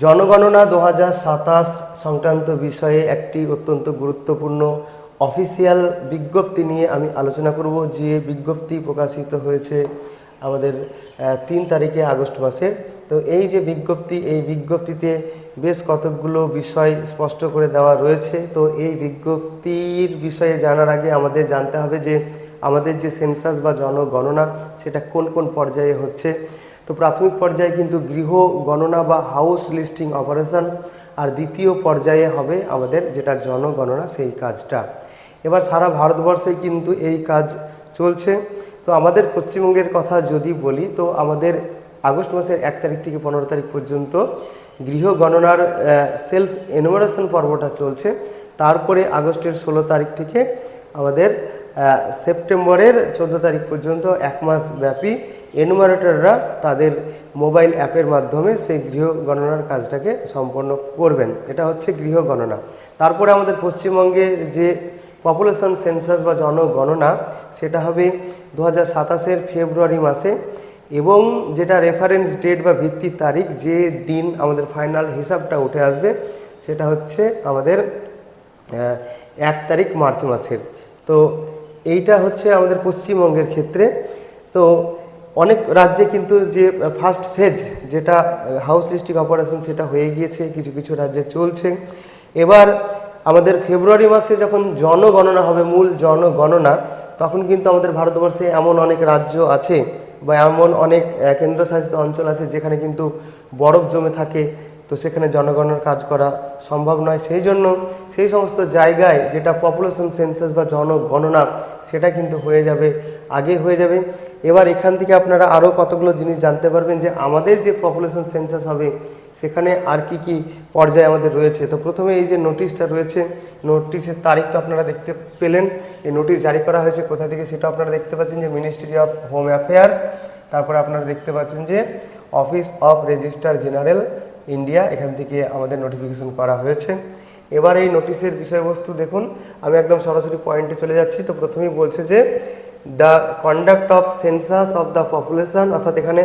জনগণনা 2027 সংক্রান্ত বিষয়ে একটি অত্যন্ত গুরুত্বপূর্ণ অফিসিয়াল বিজ্ঞপ্তি নিয়ে আমি আলোচনা করব, যে বিজ্ঞপ্তি প্রকাশিত হয়েছে আমাদের 3 তারিখে আগস্ট মাসে। তো এই যে বিজ্ঞপ্তি, এই বিজ্ঞপ্তিতে বেশ কতকগুলো বিষয় স্পষ্ট করে দেওয়া রয়েছে। তো এই বিজ্ঞপ্তির বিষয়ে জানার আগে আমাদের জানতে হবে যে আমাদের যে সেন্সাস বা জনগণনা সেটা কোন কোন পর্যায়ে হচ্ছে। তো প্রাথমিক পর্যায়ে কিন্তু গৃহ গণনা বা হাউস লিস্টিং অপারেশন, আর দ্বিতীয় পর্যায়ে হবে আমাদের যেটা জনগণনা, সেই কাজটা। এবার সারা ভারতবর্ষে কিন্তু এই কাজ চলছে। তো আমাদের পশ্চিমবঙ্গের কথা যদি বলি, তো আমাদের আগস্ট মাসের 1 তারিখ থেকে 15 তারিখ পর্যন্ত গৃহ গণনার সেলফ এনুমারেশন পর্বটা চলছে। তারপরে আগস্টের 16 তারিখ থেকে আমাদের সেপ্টেম্বরের 14 তারিখ পর্যন্ত 1 মাস ব্যাপী এনুমারেটররা তাদের মোবাইল অ্যাপের মাধ্যমে সেই গৃহ গণনার কাজটাকে সম্পন্ন করবেন। এটা হচ্ছে গৃহ গণনা। তারপরে আমাদের পশ্চিমবঙ্গের যে পপুলেশন সেন্সাস বা জনগণনা, সেটা হবে 2027-এর ফেব্রুয়ারি মাসে, এবং যেটা রেফারেন্স ডেট বা ভিত্তির তারিখ, যে দিন আমাদের ফাইনাল হিসাবটা উঠে আসবে, সেটা হচ্ছে আমাদের 1 তারিখ মার্চ মাসের। তো এইটা হচ্ছে আমাদের পশ্চিমবঙ্গের ক্ষেত্রে। তো অনেক রাজ্যে কিন্তু যে ফার্স্ট ফেজ যেটা হাউস লিস্টিং অপারেশন, সেটা হয়ে গিয়েছে, কিছু কিছু রাজ্যে চলছে। এবার আমাদের ফেব্রুয়ারি মাসে যখন জনগণনা হবে, মূল জনগণনা, তখন কিন্তু আমাদের ভারতবর্ষে এমন অনেক রাজ্য আছে বা এমন অনেক কেন্দ্রশাসিত অঞ্চল আছে যেখানে কিন্তু বরফ জমে থাকে। তো সেখানে জনগণনার কাজ করা সম্ভব নয়। সেই জন্য সেই সমস্ত জায়গায় যেটা পপুলেশন সেন্সাস বা জনগণনা, সেটা কিন্তু আগে হয়ে যাবে। এবার এখান থেকে আপনারা আরও কতগুলো জিনিস জানতে পারবেন যে আমাদের যে পপুলেশন সেন্সাস হবে সেখানে আর কি কি পর্যায়ে আমাদের রয়েছে। তো প্রথমে এই যে নোটিশটা রয়েছে, নোটিশের তারিখ তো আপনারা দেখতে পেলেন। এই নোটিশ জারি করা হয়েছে কোথা থেকে সেটা আপনারা দেখতে পাচ্ছেন, যে মিনিস্ট্রি অফ হোম অ্যাফেয়ার্স। তারপরে আপনারা দেখতে পাচ্ছেন যে office of registrar general India, এখান থেকে আমাদের নোটিফিকেশন করা হয়েছে। এবার এই নোটিশের বিষয়বস্তু দেখুন, আমি একদম সরাসরি পয়েন্টে চলে যাচ্ছি। তো প্রথমেই বলছে যে the conduct of census of the population, অর্থাৎ এখানে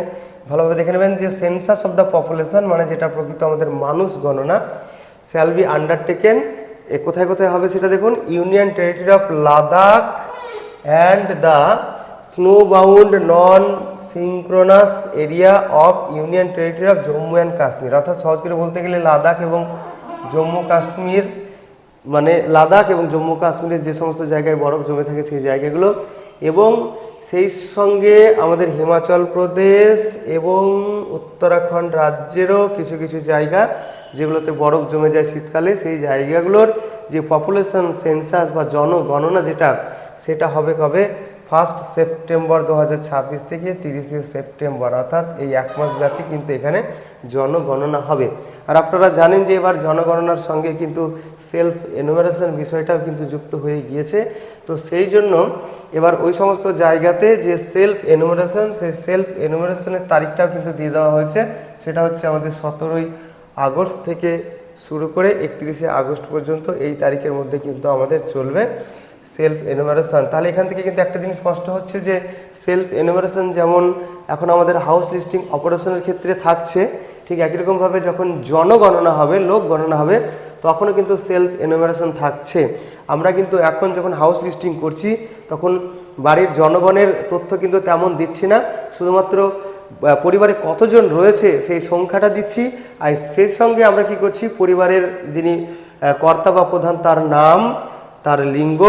ভালোভাবে দেখে নেবেন যে সেন্সাস অফ দ্য পপুলেশন মানে যেটা প্রকৃত আমাদের মানুষ গণনা, শ্যাল বি আন্ডারটেকেন, কোথায় কোথায় হবে সেটা দেখুন, union territory of Ladakh and the snow bound non synchronous area of union territory of Jammu and Kashmir. অর্থাৎ সহজ করে বলতে গেলে লাদাখ এবং জম্মু কাশ্মীর, মানে লাদাখ এবং জম্মু কাশ্মীরের যে সমস্ত জায়গায় বরফ জমে থাকে সেই জায়গাগুলো, এবং সেই সঙ্গে আমাদের হিমাচল প্রদেশ এবং উত্তরাখণ্ড রাজ্যেরও কিছু কিছু জায়গা যেগুলোতে বরফ জমে যায় শীতকালে, সেই জায়গাগুলোর যে পপুলেশন সেন্সাস বা জনগণনা সেটা হবে কবে, 1 সেপ্টেম্বর 2026 থেকে 30 সেপ্টেম্বর, অর্থাৎ এই 1 মাস ব্যাপী কিন্তু এখানে জনগণনা হবে। আর আপনারা জানেন যে এবার জনগণনার সঙ্গে কিন্তু সেলফ এনুমারেশন বিষয়টাও কিন্তু যুক্ত হয়ে গিয়েছে। তো সেই জন্য এবার ওই সমস্ত জায়গাতে যে সেলফ এনুমারেশন, সেই সেলফ এনুমারেশনের তারিখটাও কিন্তু দিয়ে দেওয়া হয়েছে। সেটা হচ্ছে আমাদের 17 আগস্ট থেকে শুরু করে 31 আগস্ট পর্যন্ত, এই তারিখের মধ্যে কিন্তু আমাদের চলবে সেলফ এনুমারেশন। তাহলে এখান থেকে কিন্তু একটা জিনিস স্পষ্ট হচ্ছে যে সেলফ এনুমারেশন যেমন এখন আমাদের হাউস লিস্টিং অপারেশনের ক্ষেত্রে থাকছে, ঠিক একই রকমভাবে যখন জনগণনা হবে, লোক গণনা হবে, তখনও কিন্তু সেলফ এনুমারেশন থাকছে। আমরা কিন্তু এখন যখন হাউস লিস্টিং করছি তখন বাড়ির জনগণের তথ্য কিন্তু তেমন দিচ্ছি না, শুধুমাত্র পরিবারে কতজন রয়েছে সেই সংখ্যাটা দিচ্ছি। আর সেই সঙ্গে আমরা কি করছি, পরিবারের যিনি কর্তা বা প্রধান, তার নাম, তার লিঙ্গ,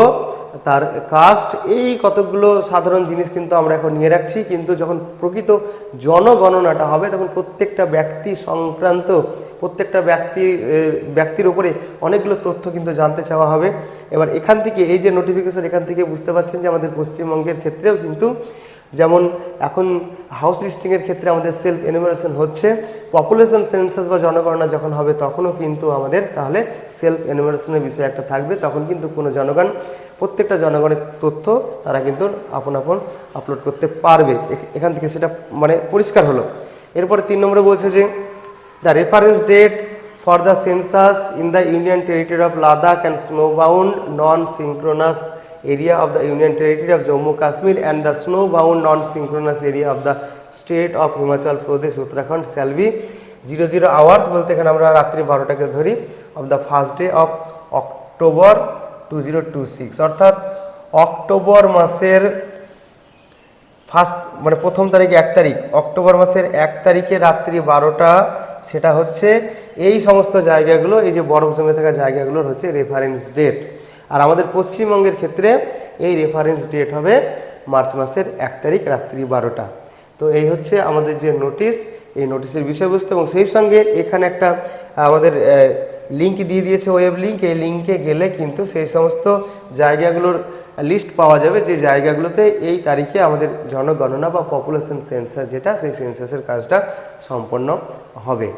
তার কাস্ট, এই কতগুলো সাধারণ জিনিস কিন্তু আমরা এখন নিয়ে রাখছি। কিন্তু যখন প্রকৃত জনগণনাটা হবে তখন প্রত্যেকটা ব্যক্তি সংক্রান্ত, প্রত্যেকটা ব্যক্তির উপরে অনেকগুলো তথ্য কিন্তু জানতে চাওয়া হবে। এবার এখান থেকে এই যে নোটিফিকেশন, এখান থেকে বুঝতে পারছেন যে আমাদের পশ্চিমবঙ্গের ক্ষেত্রেও কিন্তু যেমন এখন হাউস লিস্টিংয়ের ক্ষেত্রে আমাদের সেলফ এনুমারেশন হচ্ছে, পপুলেশন সেন্সাস বা জনগণনা যখন হবে তখনও কিন্তু আমাদের তাহলে সেলফ এনুমারেশনের বিষয় একটা থাকবে। তখন কিন্তু কোনো জনগণ, প্রত্যেকটা জনগণের তথ্য তারা কিন্তু আপন আপলোড করতে পারবে। এখান থেকে সেটা মানে পরিষ্কার হলো। এরপরে 3 নম্বরে বলছে যে the reference date for the census in the union territory of Ladakh and snowbound non synchronous area of the Union Territory of Jammu Kashmir and the snow bound non synchronous area of the state of Himachal Pradesh Uttarakhand shall be 00 hours বলতে এখানে আমরা রাত্রি 12টাকে ধরি, of the first day of October 2026, অর্থাৎ October মাসের মানে প্রথম তারিখে 1 তারিখ, অক্টোবর মাসের 1 তারিখে রাত্রি 12টা, সেটা হচ্ছে এই সমস্ত জায়গাগুলো, এই যে বরফ জমে থাকা জায়গাগুলোর হচ্ছে রেফারেন্স ডেট। আর আমাদের পশ্চিমবঙ্গের ক্ষেত্রে এই রেফারেন্স ডেট হবে মার্চ মাসের 1 তারিখ রাত্রি 12টা। তো এই হচ্ছে আমাদের যে নোটিশ, এই নোটিশের বিষয়বস্তু, এবং সেই সঙ্গে এখানে একটা আমাদের লিঙ্ক দিয়ে দিয়েছে, ওয়েব লিঙ্ক। এই লিঙ্কে গেলে কিন্তু সেই সমস্ত জায়গাগুলোর লিস্ট পাওয়া যাবে, যে জায়গাগুলোতে এই তারিখে আমাদের জনগণনা বা পপুলেশন সেন্সাস যেটা, সেই সেন্সাসের কাজটা সম্পন্ন হবে।